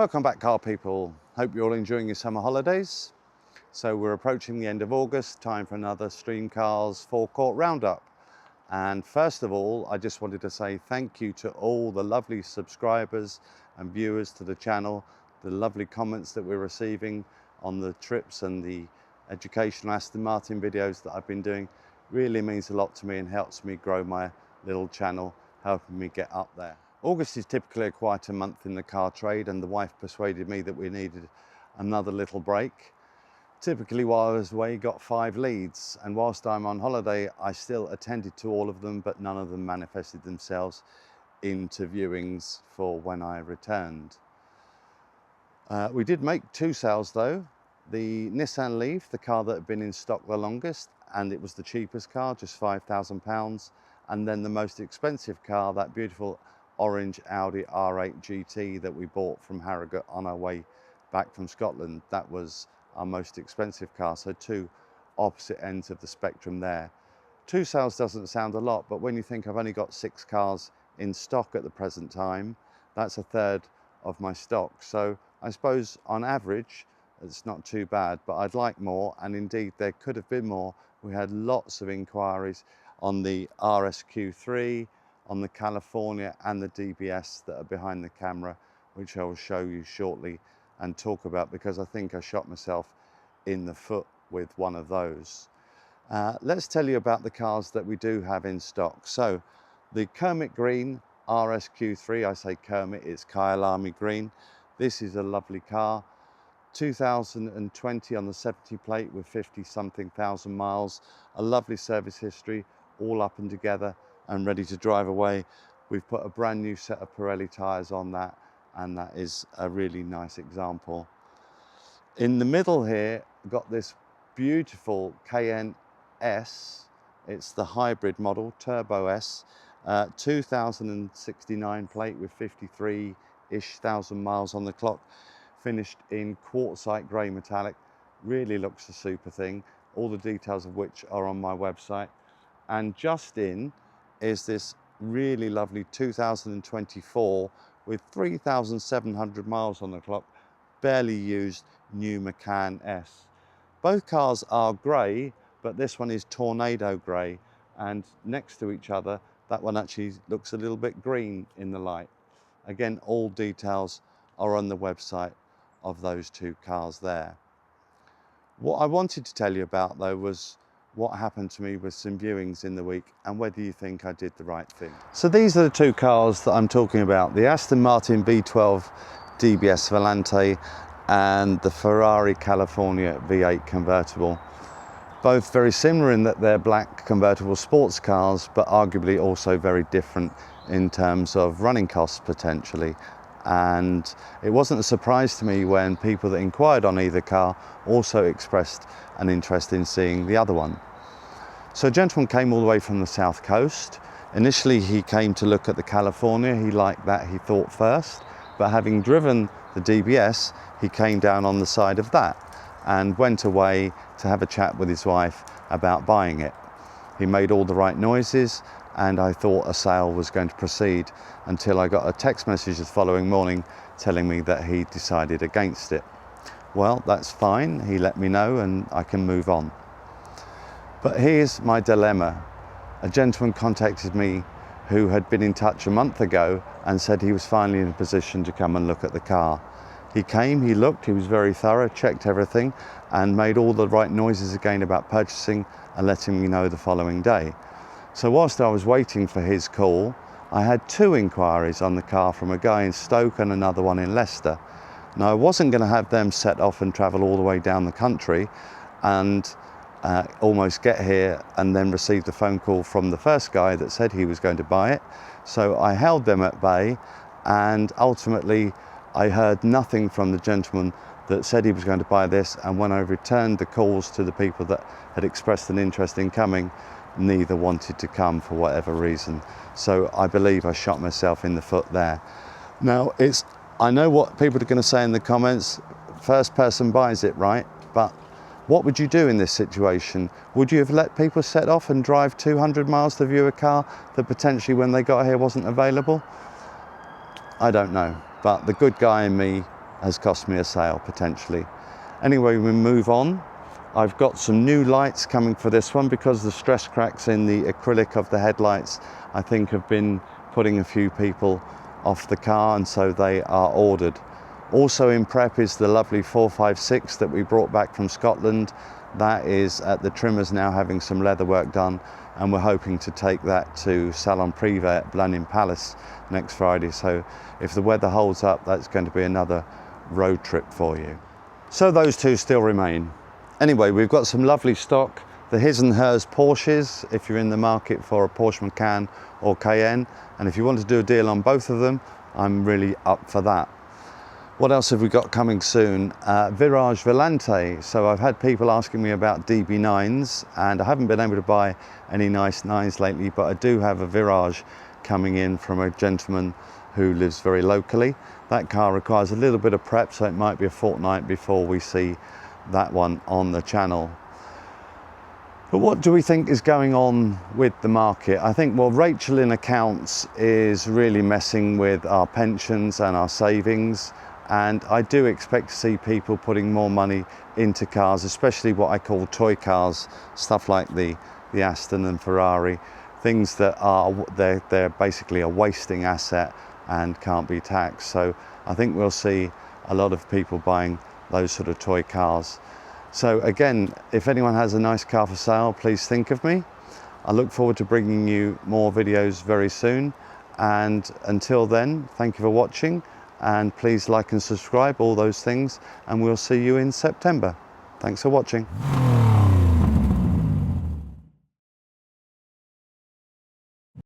Welcome back, car people. Hope you're all enjoying your summer holidays. So we're approaching the end of August, time for another Stream Cars Forecourt roundup. And first of all, I just wanted to say thank you to all the lovely subscribers and viewers to the channel, the lovely comments that we're receiving on the trips and the educational Aston Martin videos that I've been doing. Really means a lot to me and helps me grow my little channel, helping me get up there. August is typically a quieter month in the car trade, and the wife persuaded me that we needed another little break. Typically while I was away, got 5 leads, and whilst I'm on holiday, I still attended to all of them, but none of them manifested themselves into viewings for when I returned. We did make 2 sales though. The Nissan Leaf, the car that had been in stock the longest, and it was the cheapest car, just £5,000. And then the most expensive car, that beautiful orange Audi R8 GT that we bought from Harrogate on our way back from Scotland. That was our most expensive car, so 2 opposite ends of the spectrum there. 2 sales doesn't sound a lot, but when you think I've only got 6 cars in stock at the present time, that's a third of my stock. So I suppose on average, it's not too bad, but I'd like more, and indeed there could have been more. We had lots of inquiries on the RSQ3, on the California and the DBS that are behind the camera, which I will show you shortly and talk about, because I think I shot myself in the foot with one of those. Let's tell you about the cars that we do have in stock. So the Kermit Green RSQ3, I say Kermit, it's Kyalami Green. This is a lovely car. 2020 on the 70 plate with 50-something thousand miles. A lovely service history, all up and together and ready to drive away. We've put a brand new set of Pirelli tyres on that, and that is a really nice example. In the middle here, got this beautiful Cayenne S. It's the hybrid model, Turbo S, 2069 plate with 53-ish thousand miles on the clock. Finished in quartzite grey metallic. Really looks a super thing, all the details of which are on my website. And just in is this really lovely 2024 with 3,700 miles on the clock, barely used new Macan S. Both cars are grey, but this one is tornado grey, and next to each other, that one actually looks a little bit green in the light. Again, all details are on the website of those 2 cars there. What I wanted to tell you about though was what happened to me with some viewings in the week and whether you think I did the right thing. So these are the 2 cars that I'm talking about, the Aston Martin V12 DBS Volante and the Ferrari California V8 convertible. Both very similar in that they're black convertible sports cars, but arguably also very different in terms of running costs potentially. And it wasn't a surprise to me when people that inquired on either car also expressed an interest in seeing the other one. So a gentleman came all the way from the south coast. Initially he came to look at the California. He liked that, he thought first, but having driven the DBS, he came down on the side of that and went away to have a chat with his wife about buying it. He made all the right noises, and I thought a sale was going to proceed until I got a text message the following morning telling me that he decided against it. Well, that's fine. He let me know and I can move on. But here's my dilemma. A gentleman contacted me who had been in touch a month ago and said he was finally in a position to come and look at the car. He came, he looked, he was very thorough, checked everything and made all the right noises again about purchasing and letting me know the following day. So whilst I was waiting for his call, I had 2 inquiries on the car from a guy in Stoke and another one in Leicester. Now I wasn't going to have them set off and travel all the way down the country and almost get here and then receive the phone call from the first guy that said he was going to buy it. So I held them at bay, and ultimately I heard nothing from the gentleman that said he was going to buy this, and when I returned the calls to the people that had expressed an interest in coming, neither wanted to come for whatever reason. So I believe I shot myself in the foot there. Now, I know what people are going to say in the comments, first person buys it, right? But what would you do in this situation? Would you have let people set off and drive 200 miles to view a car that potentially when they got here wasn't available? I don't know, but the good guy in me has cost me a sale potentially. Anyway, we move on. I've got some new lights coming for this one because the stress cracks in the acrylic of the headlights I think have been putting a few people off the car, and so they are ordered. Also in prep is the lovely 456 that we brought back from Scotland. That is at the trimmers now, having some leather work done, and we're hoping to take that to Salon Privé at Blenheim Palace next Friday. So if the weather holds up, that's going to be another road trip for you. So those two still remain. Anyway, we've got some lovely stock. The his and hers Porsches, if you're in the market for a Porsche Macan or Cayenne, and if you want to do a deal on both of them, I'm really up for that. What else have we got coming soon? Virage Volante. So I've had people asking me about DB9s, and I haven't been able to buy any nice 9s lately, but I do have a Virage coming in from a gentleman who lives very locally. That car requires a little bit of prep, so it might be a fortnight before we see that one on the channel. But what do we think is going on with the market? I think, well, Rachel in accounts is really messing with our pensions and our savings. And I do expect to see people putting more money into cars, especially what I call toy cars, stuff like the Aston and Ferrari, things that are, they're basically a wasting asset and can't be taxed. So I think we'll see a lot of people buying those sort of toy cars. So again, if anyone has a nice car for sale, please think of me. I look forward to bringing you more videos very soon. And until then, thank you for watching. And please like and subscribe, all those things. And we'll see you in September. Thanks for watching.